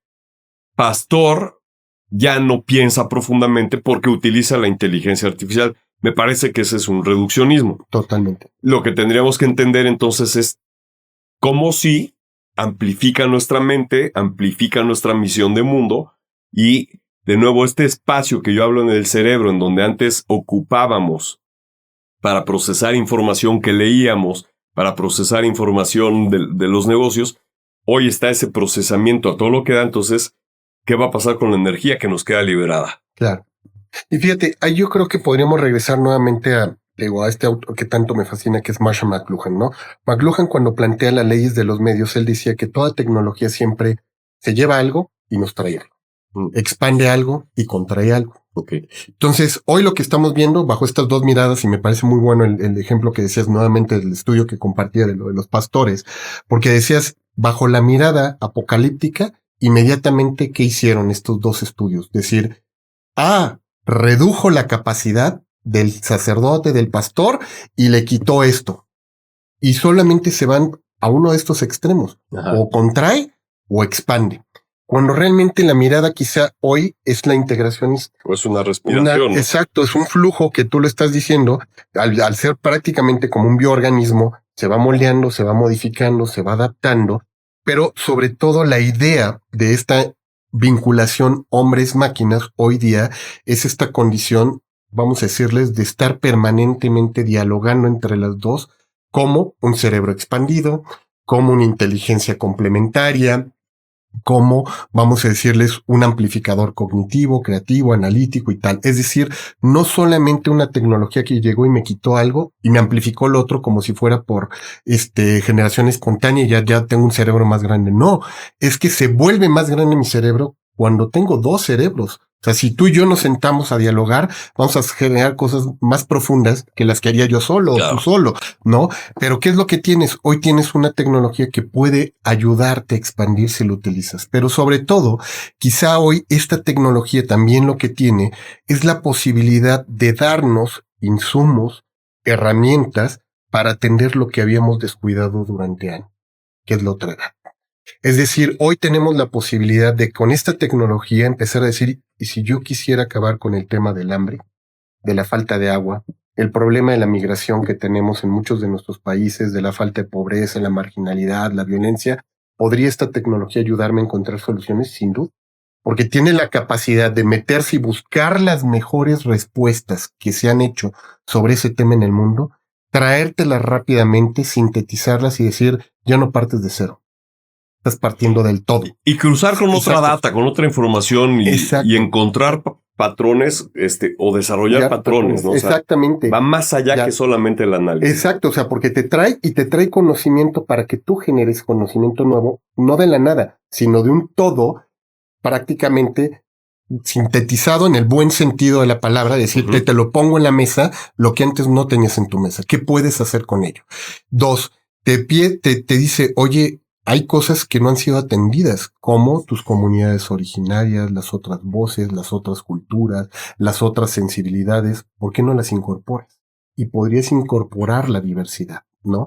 pastor ya no piensa profundamente porque utiliza la inteligencia artificial. Me parece que ese es un reduccionismo.
Totalmente.
Lo que tendríamos que entender entonces es cómo sí amplifica nuestra mente, amplifica nuestra misión de mundo y, de nuevo, este espacio que yo hablo en el cerebro, en donde antes ocupábamos para procesar información que leíamos, para procesar información de los negocios, hoy está ese procesamiento a todo lo que da. Entonces, ¿qué va a pasar con la energía que nos queda liberada?
Claro. Y fíjate, ahí yo creo que podríamos regresar nuevamente a este autor que tanto me fascina, que es Marshall McLuhan, ¿no? McLuhan, cuando plantea las leyes de los medios, él decía que toda tecnología siempre se lleva algo y nos trae algo. Expande algo y contrae algo.
Okay.
Entonces, hoy lo que estamos viendo bajo estas dos miradas, y me parece muy bueno el ejemplo que decías nuevamente del estudio que compartía de lo de los pastores, porque decías, bajo la mirada apocalíptica, inmediatamente, ¿qué hicieron estos dos estudios? Decir, redujo la capacidad del sacerdote, del pastor, y le quitó esto. Y solamente se van a uno de estos extremos. Ajá. O contrae o expande. Cuando realmente la mirada quizá hoy es la integración.
O es una respiración.
Exacto, es un flujo que tú lo estás diciendo. Al ser prácticamente como un bioorganismo, se va moldeando, se va modificando, se va adaptando. Pero sobre todo la idea de esta vinculación hombres-máquinas hoy día es esta condición, vamos a decirles, de estar permanentemente dialogando entre las dos como un cerebro expandido, como una inteligencia complementaria, como, vamos a decirles, un amplificador cognitivo, creativo, analítico y tal. Es decir, no solamente una tecnología que llegó y me quitó algo y me amplificó lo otro como si fuera por generación espontánea y ya tengo un cerebro más grande. No, es que se vuelve más grande mi cerebro cuando tengo dos cerebros. O sea, si tú y yo nos sentamos a dialogar, vamos a generar cosas más profundas que las que haría yo solo, claro, o tú solo, ¿no? Pero ¿qué es lo que tienes? Hoy tienes una tecnología que puede ayudarte a expandir si lo utilizas. Pero sobre todo, quizá hoy esta tecnología también lo que tiene es la posibilidad de darnos insumos, herramientas para atender lo que habíamos descuidado durante años, que es la otra edad. Es decir, hoy tenemos la posibilidad de con esta tecnología empezar a decir, ¿y si yo quisiera acabar con el tema del hambre, de la falta de agua, el problema de la migración que tenemos en muchos de nuestros países, de la falta de pobreza, la marginalidad, la violencia? ¿Podría esta tecnología ayudarme a encontrar soluciones? Sin duda. Porque tiene la capacidad de meterse y buscar las mejores respuestas que se han hecho sobre ese tema en el mundo, traértelas rápidamente, sintetizarlas y decir, ya no partes de cero. Estás partiendo del todo.
Y cruzar con otra data, con otra información y encontrar patrones, o desarrollar patrones, ¿no?
Exactamente.
O sea, va más allá que solamente el análisis.
Exacto, o sea, porque te trae conocimiento para que tú generes conocimiento nuevo, no de la nada, sino de un todo prácticamente sintetizado en el buen sentido de la palabra, decirte, te lo pongo en la mesa, lo que antes no tenías en tu mesa. ¿Qué puedes hacer con ello? 2, te dice, oye, hay cosas que no han sido atendidas, como tus comunidades originarias, las otras voces, las otras culturas, las otras sensibilidades. ¿Por qué no las incorporas? Y podrías incorporar la diversidad, ¿no?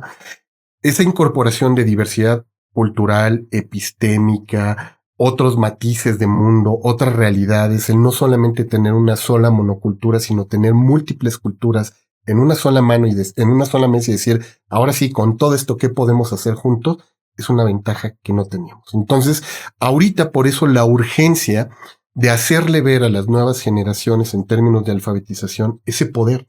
Esa incorporación de diversidad cultural, epistémica, otros matices de mundo, otras realidades, el no solamente tener una sola monocultura, sino tener múltiples culturas en una sola mano y en una sola mesa y decir, ahora sí, con todo esto, ¿qué podemos hacer juntos? Es una ventaja que no teníamos. Entonces, ahorita por eso la urgencia de hacerle ver a las nuevas generaciones en términos de alfabetización ese poder.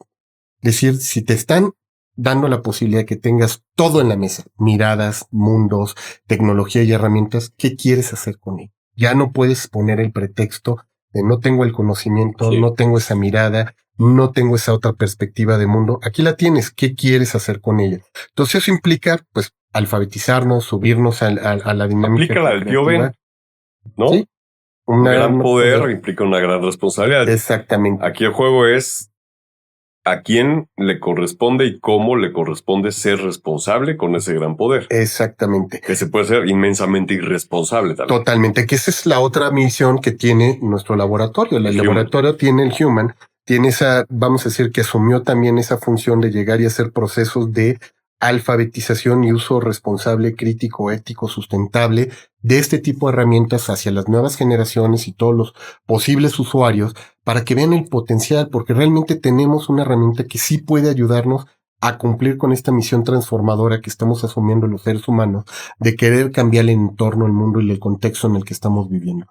Es decir, si te están dando la posibilidad de que tengas todo en la mesa, miradas, mundos, tecnología y herramientas, ¿qué quieres hacer con ello? Ya no puedes poner el pretexto no tengo el conocimiento,
Sí.
no tengo esa mirada, no tengo esa otra perspectiva de mundo. Aquí la tienes. ¿Qué quieres hacer con ella? Entonces eso implica, pues, alfabetizarnos, subirnos a la dinámica.
Aplica la del tío Ben, ¿no?
Sí.
Un gran poder implica una gran responsabilidad.
Exactamente.
Aquí el juego es a quién le corresponde y cómo le corresponde ser responsable con ese gran poder.
Exactamente.
Que se puede ser inmensamente irresponsable también.
Totalmente, que esa es la otra misión que tiene nuestro laboratorio. El laboratorio tiene el Human, tiene esa, vamos a decir que asumió también esa función de llegar y hacer procesos de alfabetización y uso responsable, crítico, ético, sustentable de este tipo de herramientas hacia las nuevas generaciones y todos los posibles usuarios para que vean el potencial, porque realmente tenemos una herramienta que sí puede ayudarnos a cumplir con esta misión transformadora que estamos asumiendo los seres humanos de querer cambiar el entorno, el mundo y el contexto en el que estamos viviendo.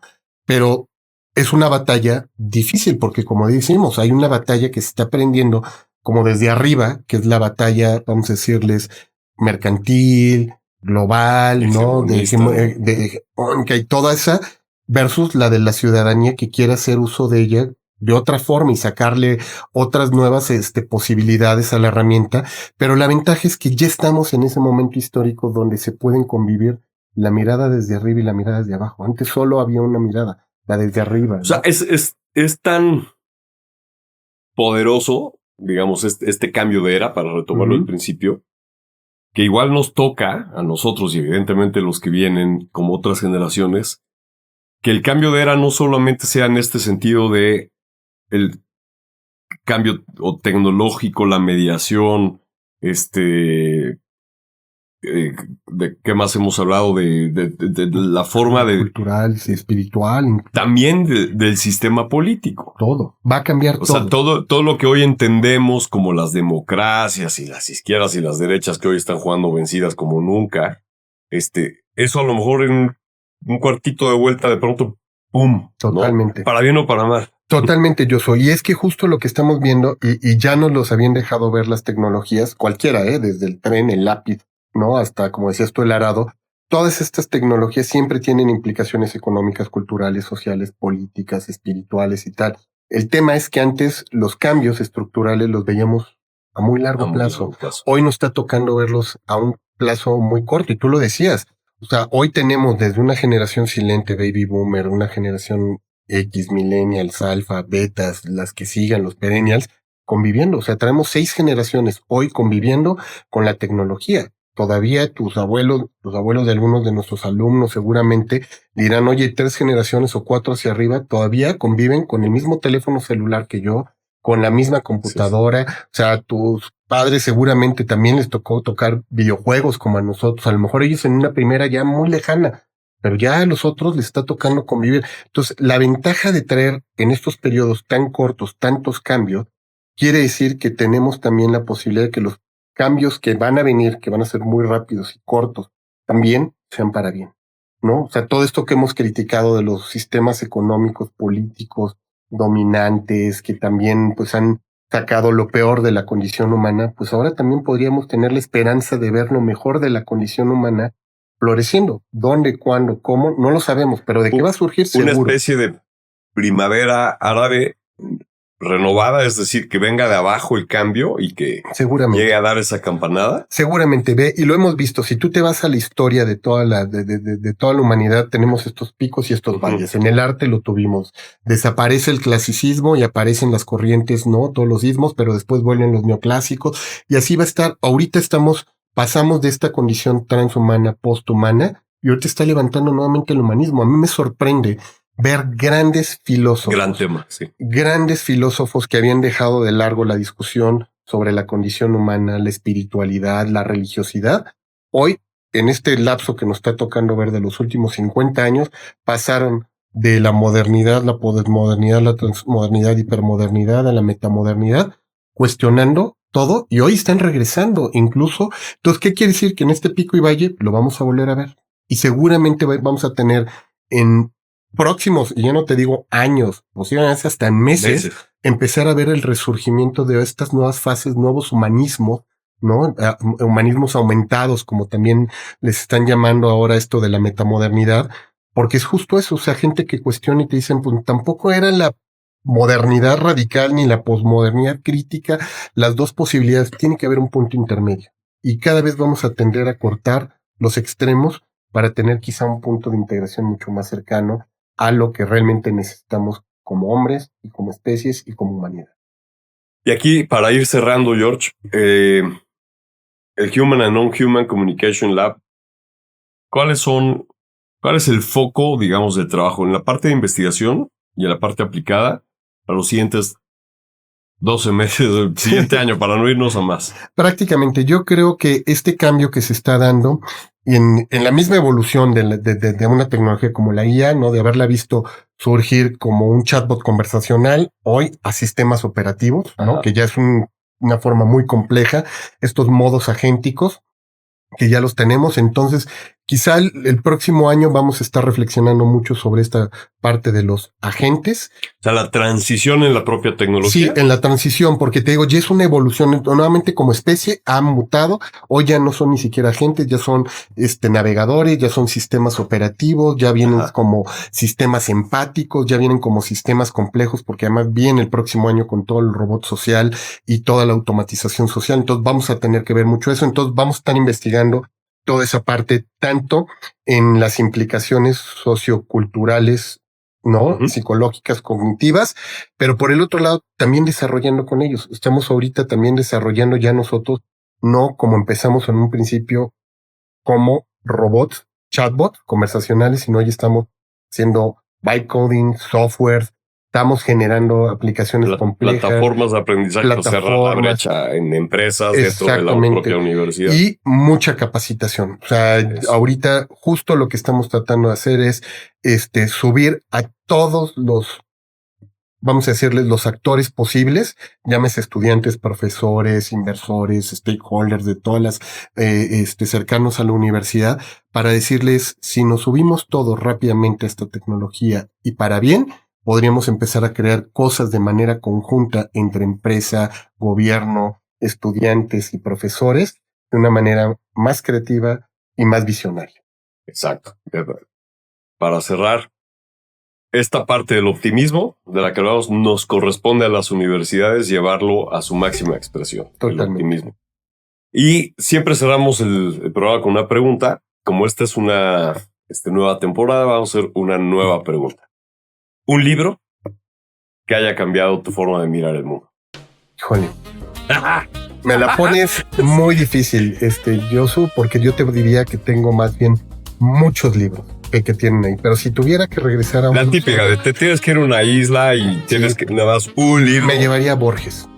Pero es una batalla difícil porque, como decimos, hay una batalla que se está aprendiendo como desde arriba, que es la batalla, vamos a decirles, mercantil, global, ¿no? De que hay toda esa versus la de la ciudadanía que quiere hacer uso de ella de otra forma y sacarle otras nuevas posibilidades a la herramienta. Pero la ventaja es que ya estamos en ese momento histórico donde se pueden convivir la mirada desde arriba y la mirada desde abajo. Antes solo había una mirada, la desde arriba, ¿no?
O sea, es tan poderoso, digamos, este cambio de era, para retomarlo al principio, que igual nos toca a nosotros y evidentemente los que vienen como otras generaciones, que el cambio de era no solamente sea en este sentido de el cambio tecnológico, la mediación, de qué más hemos hablado, de la forma de
cultural, espiritual,
también del sistema político.
Todo va a cambiar.
O sea, todo lo que hoy entendemos como las democracias y las izquierdas y las derechas que hoy están jugando vencidas como nunca, eso a lo mejor en un cuartito de vuelta de pronto, ¡pum!
Totalmente.
¿No? Para bien o para mal.
Totalmente, yo soy. Y es que justo lo que estamos viendo, y ya nos los habían dejado ver las tecnologías, cualquiera, desde el tren, el lápiz, ¿no? Hasta, como decías tú, el arado. Todas estas tecnologías siempre tienen implicaciones económicas, culturales, sociales, políticas, espirituales y tal. El tema es que antes los cambios estructurales los veíamos a muy largo plazo. Hoy nos está tocando verlos a un plazo muy corto, y tú lo decías. O sea, hoy tenemos desde una generación silente, baby boomer, una generación X, millennials, alfa, betas, las que sigan, los perennials, conviviendo. O sea, traemos 6 generaciones hoy conviviendo con la tecnología. Todavía tus abuelos de algunos de nuestros alumnos seguramente dirán, oye, 3 generaciones o 4 hacia arriba todavía conviven con el mismo teléfono celular que yo, con la misma computadora. Sí. O sea, tus padres seguramente también les tocó tocar videojuegos como a nosotros. A lo mejor ellos en una primera ya muy lejana, pero ya a los otros les está tocando convivir. Entonces, la ventaja de traer en estos periodos tan cortos tantos cambios quiere decir que tenemos también la posibilidad de que los cambios que van a venir, que van a ser muy rápidos y cortos, también sean para bien, ¿no? O sea, todo esto que hemos criticado de los sistemas económicos, políticos, dominantes, que también pues han sacado lo peor de la condición humana, pues ahora también podríamos tener la esperanza de ver lo mejor de la condición humana floreciendo. ¿Dónde, cuándo, cómo? No lo sabemos, pero de qué va a surgir seguro.
Una especie de primavera árabe renovada, es decir, que venga de abajo el cambio y que llegue a dar esa campanada.
Seguramente, ve, y lo hemos visto. Si tú te vas a la historia de toda de toda la humanidad, tenemos estos picos y estos valles. En el arte lo tuvimos. Desaparece el clasicismo y aparecen las corrientes, ¿no? Todos los ismos, pero después vuelven los neoclásicos y así va a estar. Ahorita pasamos de esta condición transhumana, posthumana, y ahorita está levantando nuevamente el humanismo. A mí me sorprende ver grandes filósofos.
Gran tema, sí.
Grandes filósofos que habían dejado de largo la discusión sobre la condición humana, la espiritualidad, la religiosidad. Hoy, en este lapso que nos está tocando ver de los últimos 50 años, pasaron de la modernidad, la posmodernidad, la transmodernidad, hipermodernidad, a la metamodernidad, cuestionando todo, y hoy están regresando incluso. Entonces, ¿qué quiere decir? Que en este pico y valle lo vamos a volver a ver. Y seguramente vamos a tener en próximos, y ya no te digo años, posiblemente hasta en meses, empezar a ver el resurgimiento de estas nuevas fases, nuevos humanismos, ¿no? Humanismos aumentados, como también les están llamando ahora esto de la metamodernidad, porque es justo eso, o sea, gente que cuestiona y te dicen, pues tampoco era la modernidad radical ni la posmodernidad crítica, las dos posibilidades, tiene que haber un punto intermedio. Y cada vez vamos a tender a cortar los extremos para tener quizá un punto de integración mucho más cercano a lo que realmente necesitamos como hombres y como especies y como humanidad.
Y aquí, para ir cerrando, George, el Human and Non-Human Communication Lab, ¿cuál es el foco, digamos, del trabajo en la parte de investigación y en la parte aplicada para los siguientes 12 meses del siguiente año, para no irnos a más?
Prácticamente, yo creo que este cambio que se está dando en la misma evolución de una tecnología como la IA, ¿no? De haberla visto surgir como un chatbot conversacional, hoy a sistemas operativos, ¿no? Que ya es una forma muy compleja, estos modos agénticos, que ya los tenemos. Entonces, quizá el próximo año vamos a estar reflexionando mucho sobre esta parte de los agentes.
O sea, la transición en la propia tecnología.
Sí, en la transición, porque te digo, ya es una evolución. Nuevamente, como especie, han mutado. Hoy ya no son ni siquiera agentes, ya son navegadores, ya son sistemas operativos, ya vienen como sistemas empáticos, ya vienen como sistemas complejos, porque además viene el próximo año con todo el robot social y toda la automatización social. Entonces vamos a tener que ver mucho eso. Entonces vamos a estar investigando toda esa parte, tanto en las implicaciones socioculturales, ¿no? Psicológicas, cognitivas, pero por el otro lado, también desarrollando con ellos. Estamos ahorita también desarrollando ya nosotros, no como empezamos en un principio, como robots, chatbots conversacionales, sino hoy estamos haciendo bytecoding, software, estamos generando aplicaciones complejas.
Plataformas de aprendizaje para cerrar la brecha en empresas dentro de la propia universidad.
Y mucha capacitación. O sea, ahorita justo lo que estamos tratando de hacer es subir a todos los, vamos a decirles, los actores posibles, llámese estudiantes, profesores, inversores, stakeholders de todas las cercanos a la universidad, para decirles, si nos subimos todos rápidamente a esta tecnología y para bien, podríamos empezar a crear cosas de manera conjunta entre empresa, gobierno, estudiantes y profesores de una manera más creativa y más visionaria.
Exacto. Para cerrar, esta parte del optimismo de la que hablamos nos corresponde a las universidades llevarlo a su máxima expresión.
Totalmente.
El optimismo. Y siempre cerramos el programa con una pregunta. Como esta es una nueva temporada, vamos a hacer una nueva pregunta. Un libro que haya cambiado tu forma de mirar el mundo.
Híjole. Me la pones muy difícil, Josu, porque yo te diría que tengo más bien muchos libros que tienen ahí. Pero si tuviera que regresar a
la típica de te tienes que ir a una isla y tienes que nada más un libro.
Me llevaría a Borges.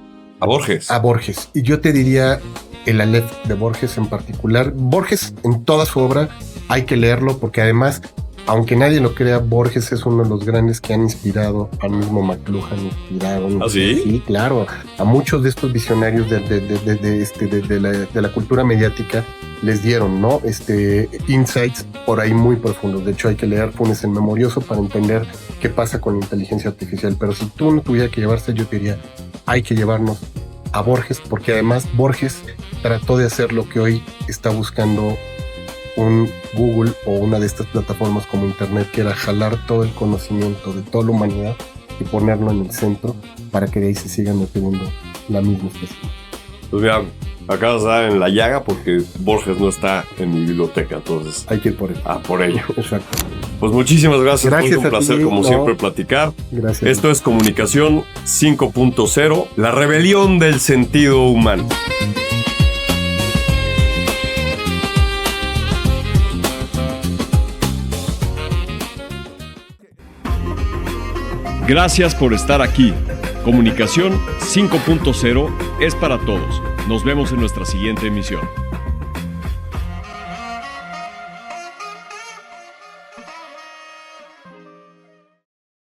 ¿A Borges?
A Borges. Y yo te diría el Aleph de Borges en particular. Borges, en toda su obra, hay que leerlo porque además, aunque nadie lo crea, Borges es uno de los grandes que han inspirado al mismo McLuhan.
¿Ah, sí?
Sí, claro. A muchos de estos visionarios de la cultura mediática les dieron, ¿no? Insights por ahí muy profundos. De hecho, hay que leer Funes el Memorioso para entender qué pasa con la inteligencia artificial. Pero si tú no tuviera que llevarse, yo te diría, hay que llevarnos a Borges, porque además Borges trató de hacer lo que hoy está buscando un Google o una de estas plataformas como Internet, que era jalar todo el conocimiento de toda la humanidad y ponerlo en el centro para que de ahí se sigan nutriendo la misma especie.
Pues mira, acabas de dar en la llaga porque Borges no está en mi biblioteca, entonces
hay que ir por él.
Por ello.
Exacto.
Pues muchísimas gracias. Fue un placer, como siempre, platicar.
Gracias.
Esto es Comunicación 5.0, la rebelión del sentido humano. Gracias por estar aquí. Comunicación 5.0 es para todos. Nos vemos en nuestra siguiente emisión.